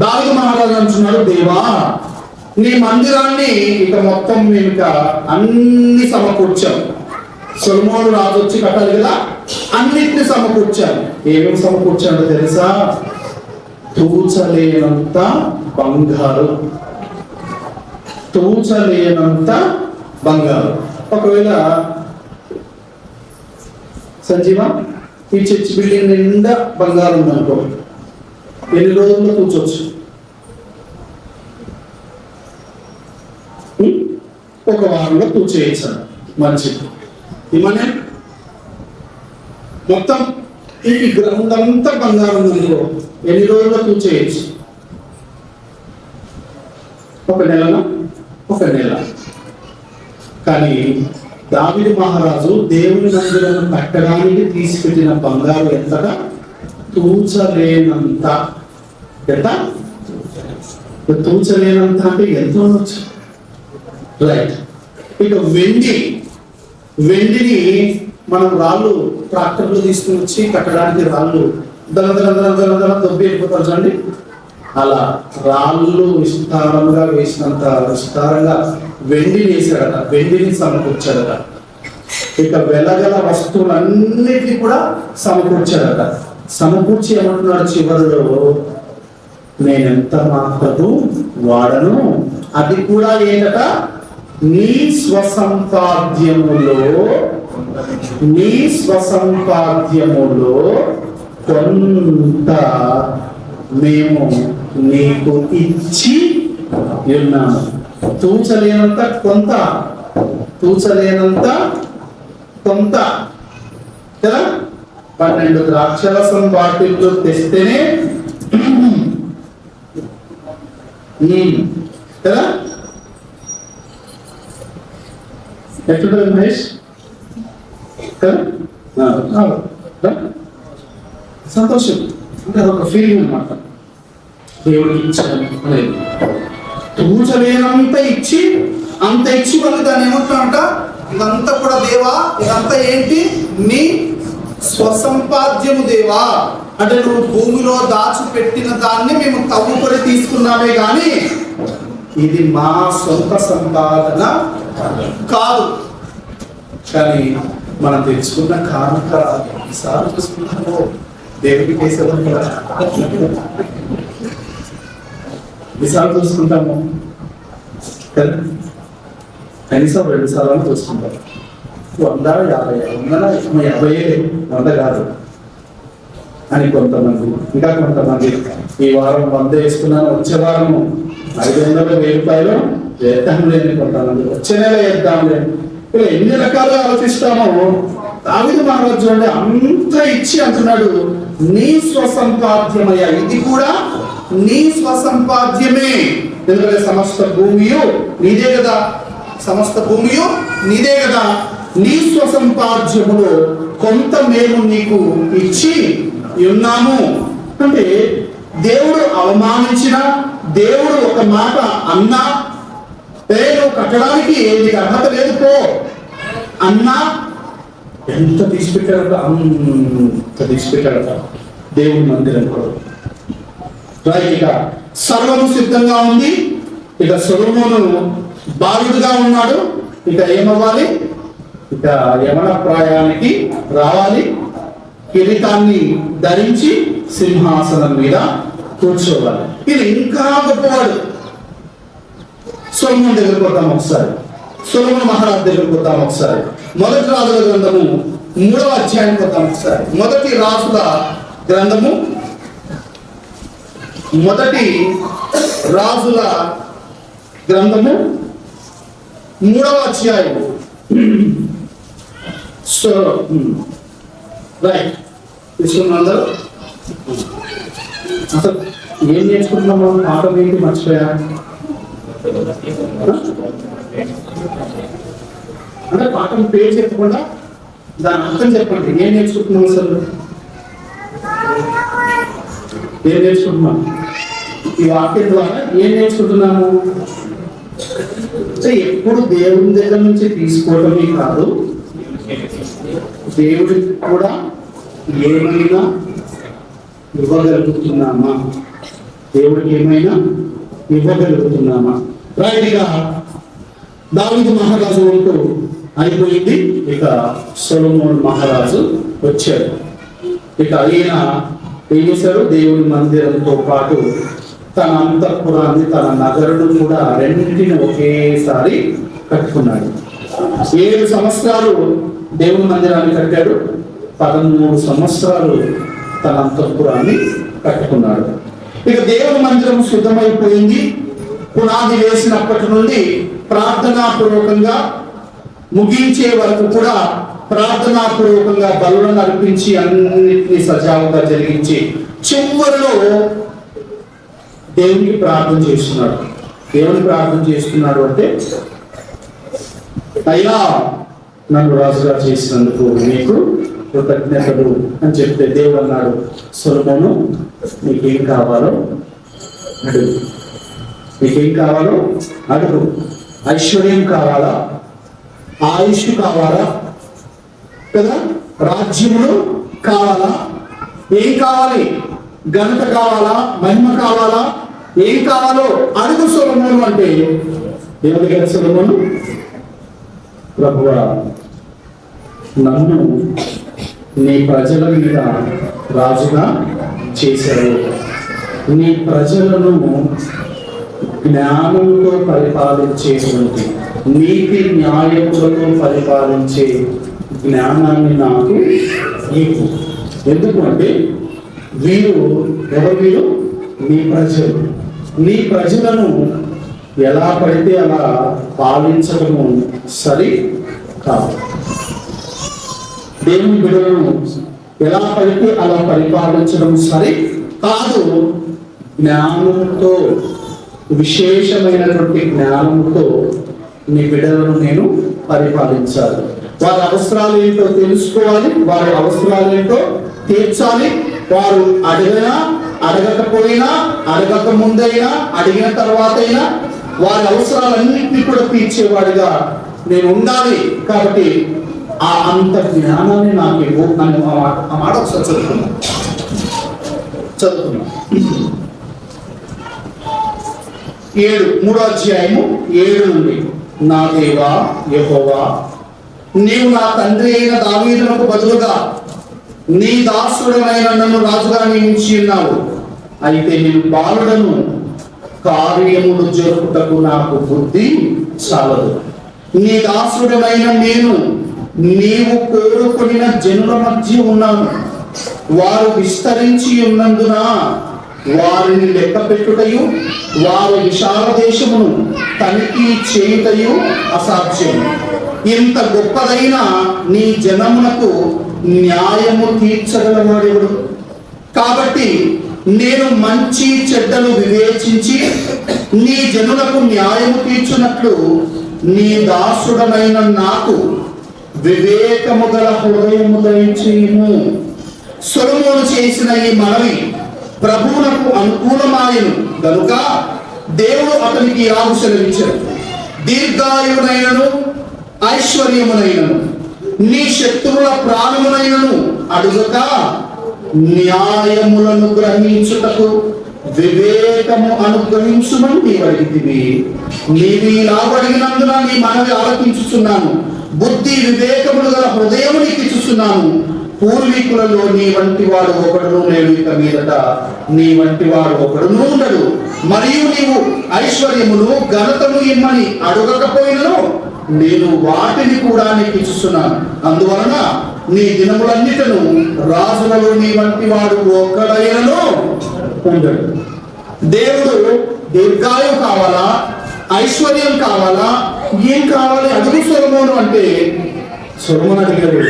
దావీదు మహారాజు అంటున్నాడు, దేవా, నీ మందిరాన్ని ఇక మొత్తం మేము ఇక అన్ని సమకూర్చాం. సొలొమోను రాజు వచ్చి కట్టాలి కదా, అన్నిటిని సమకూర్చాను. ఏమేమి సమకూర్చాడో తెలుసా? తూచలేనంత బంగారు, తూచలేనంత బంగారు. ఒకవేళ సంజీవ, ఈ చర్చ్ బిల్డింగ్ నిండా బంగారం ఉందనుకో, ఎన్ని రోజుల్లో కూర్చోవచ్చు? ఒక వారంలో కూర్చోయేచ్చాను. మంచిది. ఇమనే మొత్తం ఈ గ్రౌండ్ అంతా బంగారం ఉందనుకో, ఎన్ని రోజుల్లో కూర్చోయచ్చు? ఒక నెలనా? ఒక నెల. కానీ దావీదు మహారాజు దేవుని మందిరం కట్టడానికి తీసిపెట్టిన బంగారు ఎంతగా? తూచలేనంత. ఎంత? తూచలేనంత అంటే ఎంత ఉండొచ్చు? రైట్. ఇక వెండిని మనం రాళ్ళు ట్రాక్టర్లు తీసుకుని వచ్చి కట్టడానికి రాళ్ళు దళ దొబ్బి వెళ్ళిపోతారు చూడండి. అలా రాళ్ళు విస్తారంగా వేసినంత విస్తారంగా వెండిని వేసాడట, వెండిని సమకూర్చాడట. ఇక వెలగల వస్తువులన్నిటినీ కూడా సమకూర్చాడట. సమకూర్చి ఏమంటున్నాడు చివరిలో? నేనెంత మాత్రము వాడను, అది కూడా ఏంటట? నీ స్వసంపాద్యములో కొంత మేము నీకు ఇచ్చి ఉన్నాము. తూచలేనంత కొంత, తూచలేనంత కొంత కదా. 12 ద్రాక్షరసం బాటిల్లు తెస్తేనే కదా ఎట్లుంటుంది మహేష్? సంతోషం అంటే అదొక ఫీలింగ్ అనమాట. దేవుడికి ఇచ్చాను అనేది తూచలేనంత ఇచ్చి, అంత ఇచ్చి వాళ్ళు దాన్ని ఏమంటున్నామంట, ఇదంతా కూడా దేవా, ఇదంతా ఏంటి? నీ స్వసంపాద్యము దేవా. అంటే నువ్వు భూమిలో దాచిపెట్టిన దాన్ని మేము తవ్వుకొని తీసుకున్నామే కానీ ఇది మా సొంత సంపాదన కాదు. కానీ మనం తెచ్చుకున్న కానుక ఈసారి చూసుకున్నాము దేవుడికి వేసేదాం కదా, ఈసారి చూసుకుంటాము కదా, కనీసం 2 సార్లు చూసుకుంటాం. 100, 50, 150 కాదు అని కొంతమంది, ఇంకా కొంతమంది ఈ వారం 100 వేసుకున్నాను, వచ్చే వారము 500, 1000 రూపాయలు వేద్దాంలే అని కొంతమంది, వచ్చే నెల వేద్దాంలే. ఇలా ఎన్ని రకాలుగా ఆలోచిస్తామో దావీదు మహారాజు చూడండి, అంత ఇచ్చి అంటున్నాడు నీ స్వసంపాద్యమయ్యా, ఇది కూడా నీ స్వసంపాద్యమే. ఎందుకంటే సమస్త భూమియు నీదే కదా, సమస్త భూమియు నీదే కదా, నీ స్వసంపాద్యములో కొంత మేము నీకు ఇచ్చి ఉన్నాము. అంటే దేవుడు అవమానించిన, దేవుడు ఒక మాట అన్నా, నువ్వు కట్టడానికి నీకు అర్హత లేదు పో అన్నా, ఎంత తీసిపెట్టాడట, అంత తీసిపెట్టాడట దేవుడి మందిరం కూడా. ఇక సర్వము సిద్ధంగా ఉంది. ఇక సొలొమోను బాలుడుగా ఉన్నాడు. ఇక ఏమవ్వాలి? ఇక యమన ప్రాయానికి రావాలి, కిరీటాన్ని ధరించి సింహాసనం మీద కూర్చోవాలి. ఇది ఇంకా గొప్పవాడు. సొలొమోను దగ్గరికి పోతాం ఒకసారి, సొలొమోను మహారాజు దగ్గరికి పోతాం ఒకసారి. మొదటి రాజుల గ్రంథము 3వ అధ్యాయానికి పోతాం ఒకసారి. మొదటి రాజుల గ్రంథము, మొదటి రాజుల గ్రంథము 3వ అధ్యాయం. సో రైట్ తీసుకున్నాం అందరూ. అసలు ఏం నేర్చుకుంటున్నాము? పాఠం ఏంటి మర్చిపోయా? అంటే పాఠం పేరు చెప్పకుండా దాని అర్థం చెప్పండి. ఏం నేర్చుకుంటున్నాం? అసలు ఏం నేర్చుకుంటున్నాం? ఈ వాక్యం ద్వారా ఏం నేర్చుకుంటున్నాము? ఎప్పుడు దేవుని దగ్గర నుంచి తీసుకోవడమే కాదు, దేవుడికి కూడా ఏమైనా ఇవ్వగలుగుతున్నామా? దేవుడికి ఏమైనా ఇవ్వగలుగుతున్నామా? రైట్గా దావీదు మహారాజు అంటూ అయిపోయింది. ఇక సొలొమోను మహారాజు వచ్చాడు. ఇక ఈయన ఏం చేశారు? దేవుని మందిరంతో పాటు తన అంతఃపురాన్ని, తన నగరును కూడా రెండింటిని ఒకేసారి కట్టుకున్నాడు. 7 సంవత్సరాలు దేవుని మందిరాన్ని కట్టాడు, 13 సంవత్సరాలు తన అంతఃపురాన్ని కట్టుకున్నాడు. ఇక దేవుని మందిరం శుద్ధమైపోయింది. పునాది వేసినప్పటి నుండి ప్రార్థనాపూర్వకంగా ముగించే వరకు కూడా ప్రార్థనాపూర్వకంగా బలులను అర్పించి అన్నిటినీ సజావుగా జరిగించి చివరిలో దేవునికి ప్రార్థన చేస్తున్నాడు. దేవుని ప్రార్థన చేస్తున్నాడు అంటే, అయ్యా నన్ను రాజుగా చేసినందుకు నీకు కృతజ్ఞతలు అని చెప్తే దేవుడు అన్నాడు, సొలొమోను నీకేం కావాలో అడుగు, నీకేం కావాలో అడుగు. ఐశ్వర్యం కావాలా? ఆయుష్ కావాలా? కదా, రాజ్యములు కావాలా? ఏం కావాలి? ఘనత కావాలా? మహిమ కావాలా? ఏం కావాలో అడుగు సొలొమోను అంటే ఏమడిగాడు సొలొమోను? ప్రభువా, నన్ను నీ ప్రజల మీద రాజుగా చేశావు, నీ ప్రజలను జ్ఞానంతో పరిపాలించేటువంటి, నీతి న్యాయకులతో పరిపాలించే జ్ఞానాన్ని నాకు ఇవ్వు. ఎందుకు అంటే వీరు ఎవరు? వీరు నీ ప్రజలు. నీ ప్రజలను ఎలా పడితే అలా పాలించడము సరి కాదు. దేవుని బిడ్డలను ఎలా పడితే అలా పరిపాలించడం సరి కాదు. జ్ఞానంతో, విశేషమైనటువంటి జ్ఞానంతో నీ బిడ్డలను నేను పరిపాలించాలి. వారి అవసరాలు ఏంటో తెలుసుకోవాలి, వారి అవసరాలు ఏంటో తీర్చాలి. వారు అడిగినా అడగకపోయినా, అడగక ముందైనా అడిగిన తర్వాత అయినా వారి అవసరాలన్నింటినీ కూడా తీర్చేవాడిగా నేను ఉండాలి. కాబట్టి అంత జ్ఞానాన్ని నాకు ఇవ్వు. నన్ను ఆ మాట ఒకసారి చదువుకున్నా 3వ అధ్యాయము 7 నుండి. నా దేవా యెహోవా, నీవు నా తండ్రి అయిన దావీదునకు బదులుగా నీ దాసుడనైన నన్ను రాజుగా నియమించి ఉన్నావు. అయితే నేను బాలుడను, కార్యములు జరుపుటకు నాకు బుద్ధి చాలదు. నీ దాసుడనైన నేను నీవు కోరుకున్న జనుల మధ్య ఉన్నాను. వారు విస్తరించి ఉన్నందున వారిని లెక్క పెట్టుటయు వారి విశాల దేశమును తనిఖీ చేయుటయు అసాధ్యం. ఇంత గొప్పదైన నీ జనమునకు న్యాయము తీర్చగలవాడెవడు? కాబట్టి నేను మంచి చెడ్డలు వివేచించి నీ జనులకు న్యాయము తీర్చున్నట్లు నీ దాసుడనైన నాకు వివేకము గల హృదయము దయచేయుము. సొలొమోను చేసిన ఈ మనవి ప్రభువునకు అనుకూలమాయను గనుక దేవుడు అతనికి ఇలాగు సెలవిచ్చాడు, దీర్ఘాయువునైనను ఐశ్వర్యమునైనను నీ శత్రువుల ప్రాణమునైనను అడుగక న్యాయములను గ్రహించుటకు వివేకము అనుగ్రహించుమని నీవు అడిగితివి. నీవు ఇలాగ అడిగినందున నీ మనవి ఆలకించుచున్నాను. బుద్ధి వివేకములు గల హృదయము నీకు ఇచ్చుచున్నాను. పూర్వీకులలో నీ వంటి వాడు ఒకడును లేడు, ఇక మీదట నీ వంటి వాడు ఒకడును ఉండడు. మరియు నీవు ఐశ్వర్యమును ఘనతను ఇమ్మని అడగకపోయినను నేను వాటిని కూడా నీకు ఇచ్చుచున్నాను. అందువలన నీ దినములన్నిటను రాజులలో నీ వంటి వాడు ఒక్కడైనను ఉండడు. దేవుడు దీర్ఘాయువు కావాలా, ఐశ్వర్యం కావాలా, ఏం కావాలి అడుగు సొలొమోను అంటే సొలొమోను అడిగాడు,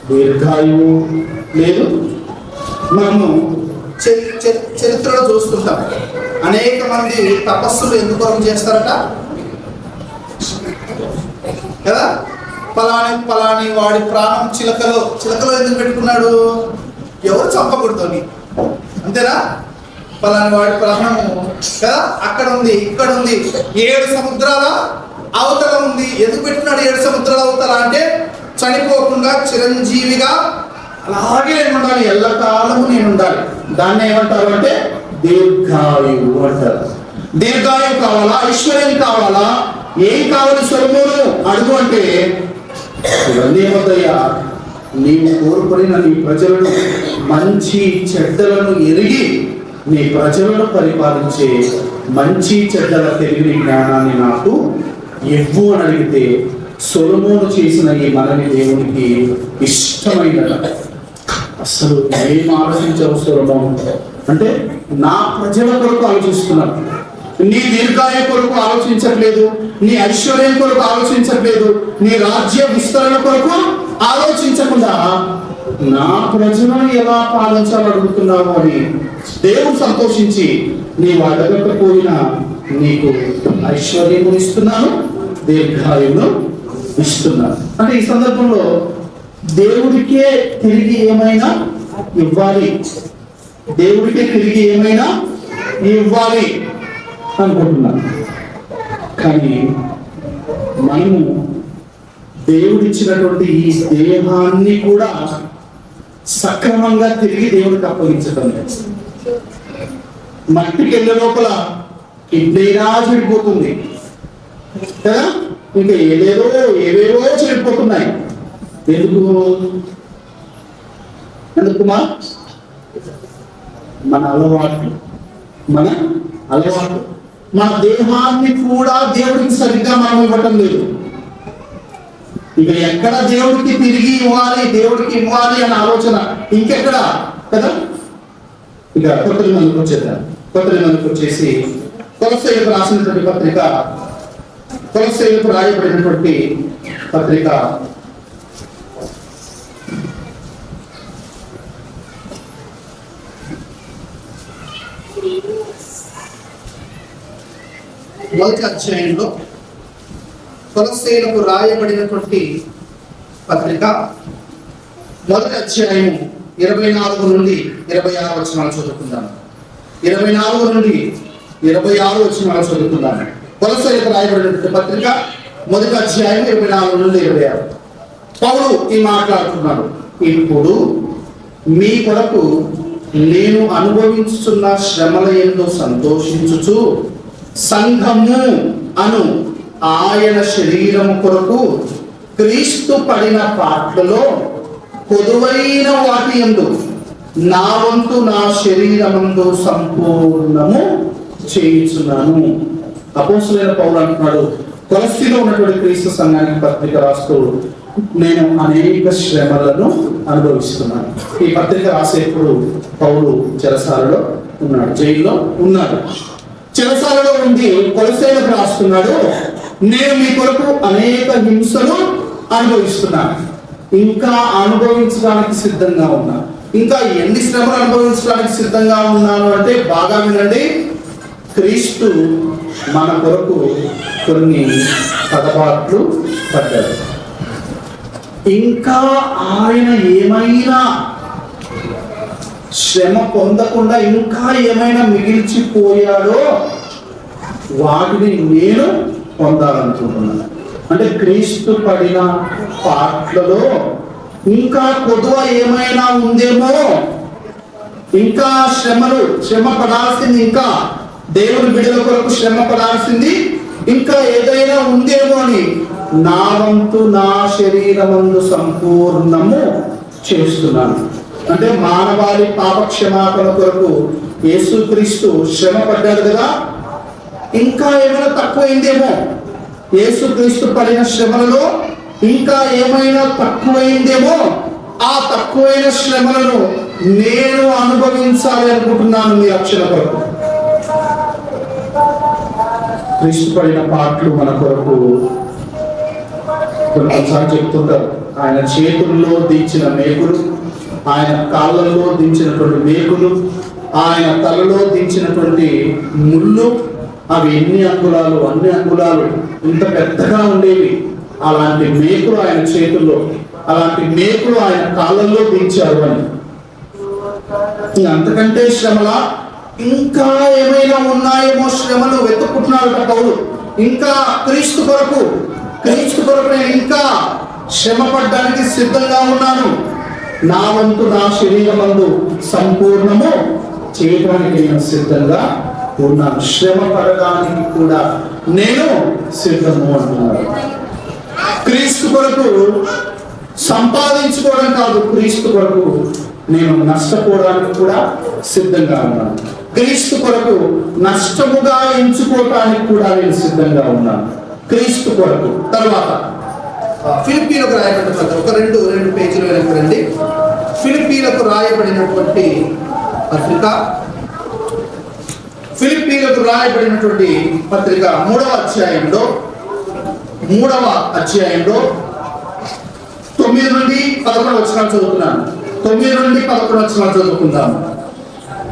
దీర్ఘాయువు లేదు. మనము చరిత్రలో చూస్తుంటాం, అనేక మంది తపస్సులు ఎందుకు చేస్తారట కదా. పలాని వాడి ప్రాణం చిలకలో ఎందుకు పెట్టుకున్నాడు? ఎవరు చంపకూడదు, అంతేనా? పలాని వాడి ప్రాణము కదా అక్కడ ఉంది, ఇక్కడ ఉంది, 7 సముద్రాల అవతల ఉంది. ఎందుకు పెట్టుకున్నాడు 7 సముద్రాల అవతల అంటే చనిపోకుండా చిరంజీవిగా అలాగే నేను ఉండాలి, ఎల్లకాలము నేను ఉండాలి. దాన్ని ఏమంటారు అంటే దీర్ఘాయువు అంటారు. దీర్ఘాయువు కావాలా, ఐశ్వర్యం కావాలా, ఏం కావాలి సొలొమోను అడుగు అంటే ఇవన్నీ ఏమవుతాయా? నీవు కోరుకున్న నీ ప్రజలను మంచి చెడ్డలను ఎరిగి నీ ప్రజలను పరిపాలించే మంచి చెడ్డల తెలివిని జ్ఞానాన్ని నాకు ఇవ్వు అని అడిగితే సొలొమోను చేసిన ఈ మనవి దేవునికి ఇష్టమైనట. అసలు ఏం ఆలోచించవు సొలొమోను అంటే నా ప్రజల కొరకు ఆలోచిస్తున్నాను. నీ దీర్ఘాయు కొరకు ఆలోచించట్లేదు, నీ ఐశ్వర్యం కొరకు ఆలోచించట్లేదు, నీ రాజ్య విస్తరణ కొరకు ఆలోచించకుండా నా ప్రజలను ఎలా పాలించాలని అడుగుతున్నావు అని దేవుడు సంతోషించి నీవు అడగకపోయినా నీకు ఐశ్వర్యము ఇస్తున్నాను, దీర్ఘాయువును ఇస్తున్నాను. అంటే ఈ సందర్భంలో దేవుడికే తిరిగి ఏమైనా ఇవ్వాలి, దేవుడికే తిరిగి ఏమైనా ఇవ్వాలి అనుకుంటున్నాను. కానీ మనము దేవుడిచ్చినటువంటి ఈ దేహాన్ని కూడా సక్రమంగా తిరిగి దేవుడికి అప్పగించడం లేదు. మట్టికి వెళ్ళే లోపల కిడ్నీనా చెడిపోతుంది కదా, ఇంకా ఏవేవో చెడిపోతున్నాయి. ఎందుకుమా? మన అలవాటు మన దేహాన్ని కూడా దేవుడికి సరిగ్గా మనం ఇవ్వటం లేదు. ఇక ఎక్కడ దేవుడికి తిరిగి ఇవ్వాలి, దేవుడికి ఇవ్వాలి అనే ఆలోచన ఇంకెక్కడ కదా. ఇక కొత్త నిబంధనకు వచ్చేసి కొలస్సీయులకు రాసినటువంటి పత్రిక, కొలస్సీయులకు రాయబడినటువంటి పత్రిక 1వ అధ్యాయంలో కొలస్సీయులకు రాయబడినటువంటి పత్రిక 1వ అధ్యాయము 24 నుండి 26 వచనాలు చదువుకుందాం. 24 నుండి 26 వచనాలు చదువుకుందాం. కొలస్సీయులకు రాయబడినటువంటి పత్రిక 1వ అధ్యాయం 24 నుండి 26. పౌలు ఈ మాట్లాడుతున్నాడు. ఇప్పుడు మీ కొరకు నేను అనుభవించుతున్న శ్రమల యందు సంతోషించుచు సంఘము అను ఆయన శరీరము కొరకు క్రీస్తు పడిన పాటలలో పొదువైన వాటి యందు నా వంతు నా శరీరమందు సంపూర్ణము చేయించున్నాను. అపోస్తలుడైన పౌలు అంటున్నాడు, కొలస్సీలో ఉన్నటువంటి క్రీస్తు సంఘానికి పత్రిక రాస్తూ, నేను అనేక శ్రమలను అనుభవిస్తున్నాను. ఈ పత్రిక రాసేప్పుడు పౌలు చెరసాలలో ఉన్నాడు, జైల్లో ఉన్నాడు. చెరసాలలో ఉండి కొలస్సీయులకు రాస్తున్నాడు, నేను మీ కొరకు అనేక హింసలు అనుభవిస్తున్నాను, ఇంకా అనుభవించడానికి సిద్ధంగా ఉన్నాను. ఇంకా ఎన్ని శ్రమలు అనుభవించడానికి సిద్ధంగా ఉన్నాను అంటే బాగా వినండి. క్రీస్తు మన కొరకు కొన్ని పదపాట్లు పడ్డాడు. ఇంకా ఆయన ఏమైనా శ్రమ పొందకుండా ఇంకా ఏమైనా మిగిల్చిపోయాడో వాటిని నేను పొందాలనుకుంటున్నాను. అంటే క్రీస్తు పడిన పాటలలో ఇంకా కొద్దువ ఏమైనా ఉందేమో, ఇంకా శ్రమ పడాల్సింది, ఇంకా దేవుని బిడ్డల కొరకు శ్రమ పడాల్సింది ఇంకా ఏదైనా ఉందేమో అని నా వంతు నా శరీరమందు సంపూర్ణము చేస్తున్నాను. అంటే మానవాళి పాపక్షమాపణ కొరకు యేసుక్రీస్తు శ్రమ పడ్డాడు కదా, ఇంకా ఏమైనా తక్కువైందేమో, యేసుక్రీస్తు పడిన శ్రమలలో ఇంకా ఏమైనా తక్కువైందేమో, ఆ తక్కువైన శ్రమలను నేను అనుభవించాలి అనుకుంటున్నాను మీ రక్షణ కొరకు. క్రీస్తు పడిన పాటలు మన కొరకు కొన్నిసార్లు చెప్తుంటారు. ఆయన చేతుల్లో దించిన మేకులు, ఆయన కాళ్ళల్లో దించినటువంటి మేకులు, ఆయన తలలో దించినటువంటి ముళ్ళు, అవి ఎన్ని అంగుళాలు, అన్ని అంగుళాలు ఇంత పెద్దగా ఉండేవి. అలాంటి మేకులు ఆయన చేతుల్లో, అలాంటి మేకులు ఆయన కాళ్ళల్లో దించారు అని. అంతకంటే శ్రమల ఇంకా ఏమైనా ఉన్నాయేమో శ్రమలు వెతుక్కుంటున్నాడు పౌలు. ఇంకా క్రీస్తు కొరకు నేను ఇంకా శ్రమ పడ్డానికి సిద్ధంగా ఉన్నాను. నా వంతు నా శరీరమందు సంపూర్ణము చేయడానికి నేను సిద్ధంగా ఉన్నాను. శ్రమ పడడానికి కూడా నేను సిద్ధము అంటున్నాను. క్రీస్తు కొరకు సంపాదించుకోవడం కాదు, క్రీస్తు కొరకు నేను నష్టపోవడానికి కూడా సిద్ధంగా ఉన్నాను. క్రీస్తు కొరకు నష్టముగా ఎంచుకోవటానికి కూడా నేను సిద్ధంగా ఉన్నాను. క్రీస్తు కొరకు. తర్వాత ఫిలిప్పీలకు రాయబడిన పత్రిక, ఒక రెండు పేజీలు వెనక్కి రండి. ఫిలిప్పీలకు రాయబడినటువంటి పత్రిక, ఫిలిప్పీలకు రాయబడినటువంటి పత్రిక 3వ అధ్యాయంలో 9 నుండి 11 వచనాలు చదువుతున్నాను. 9 నుండి 11 వచనాలు చదువుకుందాము.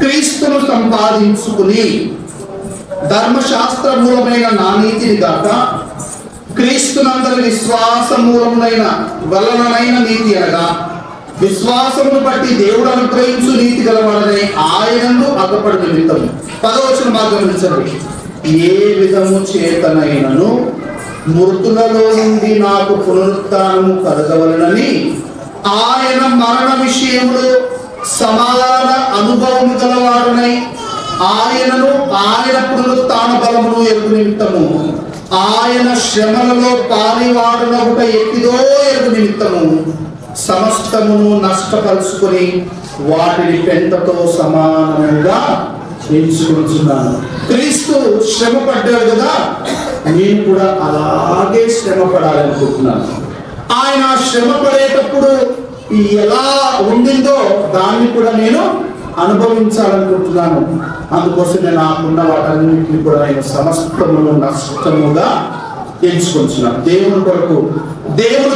క్రీస్తును సంపాదించుకుని ధర్మశాస్త్ర మూలమైన నా నీతిని గాక క్రీస్తునందరి విశ్వాస మూలమునైన వలనైన నీతి అనగా విశ్వాసమును బట్టి దేవుడు అనుగ్రహించు నీతి గలవాడనే ఆయనను అగపడి నిమిత్తం. 10వ వచనం గమనించండి. ఏ విధము చేతనైనను మృతులలో నుండి నాకు పునరుత్థానము కలగవలనని ఆయన మరణ విషయములో సమాన అనుభవము గలవాడనై ఆయనను ఆయన పునరుత్థాన బలమును ఎరుగు నిమిత్తము ఆయన శ్రమలలో పాలివాడునగుట ఎట్టిదో ఎరుగు నిమిత్తము సమస్తమును నష్టపరుచుకొని వాటిని పెంటతో సమానముగా ఎంచుకుంటున్నాను. క్రీస్తు శ్రమ పడ్డాడు కదా, నేను కూడా అలాగే శ్రమ పడాలనుకుంటున్నాను. ఆయన శ్రమ పడేటప్పుడు ఎలా ఉండిందో దాన్ని కూడా నేను అనుభవించాలనుకుంటున్నాను. అందుకోసమే నాకున్న వాటన్నింటినీ కూడా నేను సమస్తమును నష్టముగా ఎంచుకుంటున్నాను. దేవుని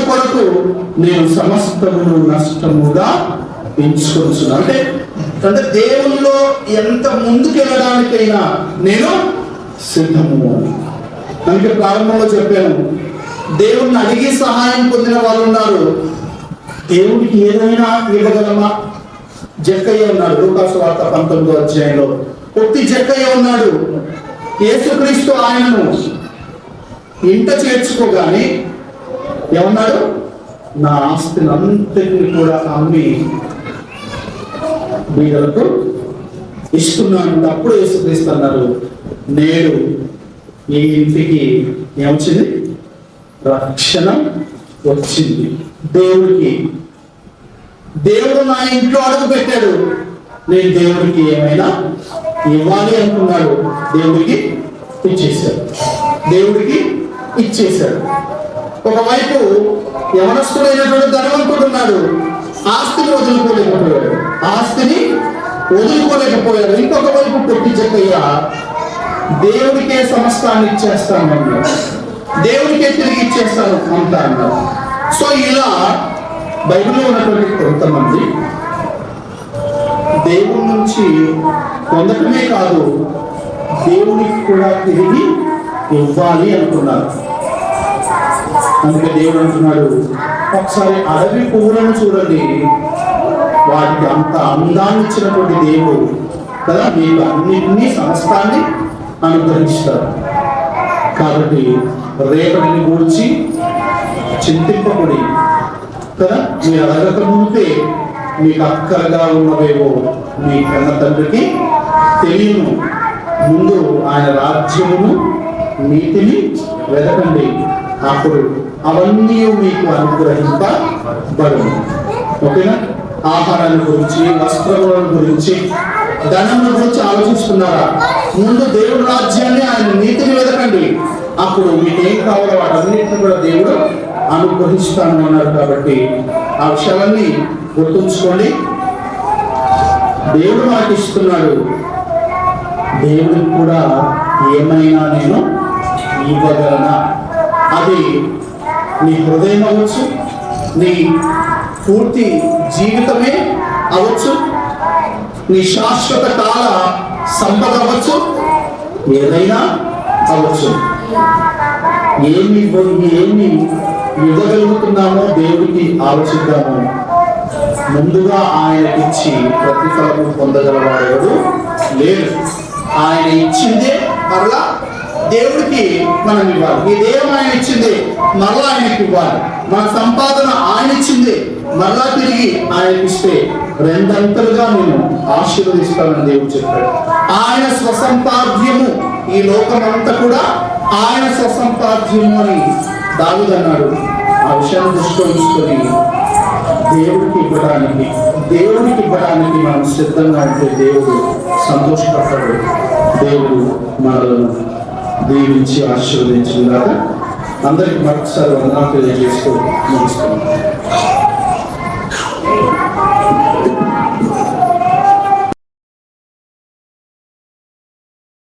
కొరకు నేను సమస్తమును నష్టముగా ఎంచుకుంటున్నాను. అంటే దేవునిలో ఎంత ముందుకెళ్ళడానికైనా నేను సిద్ధము అని. అందుకే ప్రారంభంలో చెప్పాను, దేవుణ్ణి అడిగి సహాయం పొందిన వాళ్ళు ఉన్నారు. దేవుడికి ఏదైనా ఇవ్వగలమా? జక్కయ్య ఉన్నాడు, లూకాసు వార్త 19వ అధ్యాయంలో. పొట్టి జక్కయ్య ఉన్నాడు. యేసుక్రీస్తు ఆయనను ఇంట చేర్చుకోగానే ఏమన్నాడు? నా ఆస్తిని అంతటిని కూడా అమ్మి బీదలకు ఇస్తున్నాను. అప్పుడు యేసుక్రీస్తు అన్నారు, నేడు ఈ ఇంటికి ఏమొచ్చింది? రక్షణ వచ్చింది. దేవుడు నా ఇంట్లో అడుగు పెట్టాడు, నేను దేవుడికి ఏమైనా ఇవ్వాలి అనుకున్నాడు, దేవుడికి ఇచ్చేశాడు. ఒకవైపు యవనస్తుడైనటువంటి ధనవంతుడు ఉన్నాడు, ఆస్తిని వదులుకోలేకపోయాడు. ఇంకొక వైపు పొట్టి జక్కయ్య దేవుడికే సమస్తాన్ని ఇచ్చేస్తాను అన్నాడు, దేవుడికే తిరిగి ఇచ్చేస్తాను అంటా అన్నాడు. సో ఇలా బైబిల్లో ఉన్నటువంటి కొంతమంది దేవుడి నుంచి పొందటమే కాదు, దేవునికి కూడా తిరిగి ఇవ్వాలి అనుకున్నారు. అందుకే దేవుడు అంటున్నాడు, ఒకసారి అడవి పువ్వులను చూడండి, వాటికి అంత అందాన్ని ఇచ్చినటువంటి దేవుడు కదా మీకు అన్నింటినీ సమస్తాన్ని అనుగ్రహిస్తారు. కాబట్టి రేపటిని గూర్చి చింతింపబడి కదా, మీరు అడగక ముందే మీకు అక్కరగా ఉన్నవేవో మీ కన్న తండ్రికి తెలియను. ముందు ఆయన రాజ్యమును నీతిని వెతకండి, అప్పుడు అవన్నీ మీకు అనుగ్రహింపబడును. ఓకేనా? ఆహారాల గురించి, వస్త్రముల గురించి, ధనముల గురించి ఆలోచిస్తున్నారా? ముందు దేవుడి రాజ్యాన్ని, ఆయన నీతిని వెతకండి, అప్పుడు మీకు ఏం కావాలో వాటన్నిటిని కూడా దేవుడు అనుగ్రహిస్తాను అన్నారు. కాబట్టి ఆ విషయాలన్నీ గుర్తుంచుకోండి. దేవుడు మనకి ఇస్తున్నాడు, దేవుడికి కూడా ఏమైనా నేను ఇవ్వగలనా? అది నీ హృదయం అవ్వచ్చు, నీ పూర్తి జీవితమే అవ్వచ్చు, నీ శాశ్వత కాల సంపద అవ్వచ్చు, ఏదైనా అవ్వచ్చు. ఏమి ఇవ్వగలుగుతున్నామో దేవుడికి ఆలోచిద్దాము. ముందుగా ఆయనకిచ్చి ప్రతిఫలము పొందగలవాడు లేడు. ఆయన ఇచ్చిందే మరలా దేవుడికి మనం ఇవ్వాలి. ఈ దేవం ఆయన ఇచ్చిందే మరలా ఆయనకి ఇవ్వాలి. మన సంపాదన ఆయన ఇచ్చిందే మరలా తిరిగి ఆయనకి ఇస్తే రెండంతలుగా నేను ఆశీర్వదిస్తానని దేవుడు చెప్పాడు. ఆయన స్వసంపాద్యము, ఈ లోకమంతా కూడా ఆయన స్వసంపాద్యము అని దావీదు అన్నాడు. ఆ విషయాన్ని దృష్టిలో ఉంచుకొని దేవుడికి ఇవ్వడానికి మనం సిద్ధంగా ఉంటే దేవుడు సంతోషపడతాడు. దేవుడు మనలను దీవించి ఆశీర్వదించినాక అందరికి మరొకసారి వందనాలు తెలియజేస్తూ ముగిస్తున్నాం.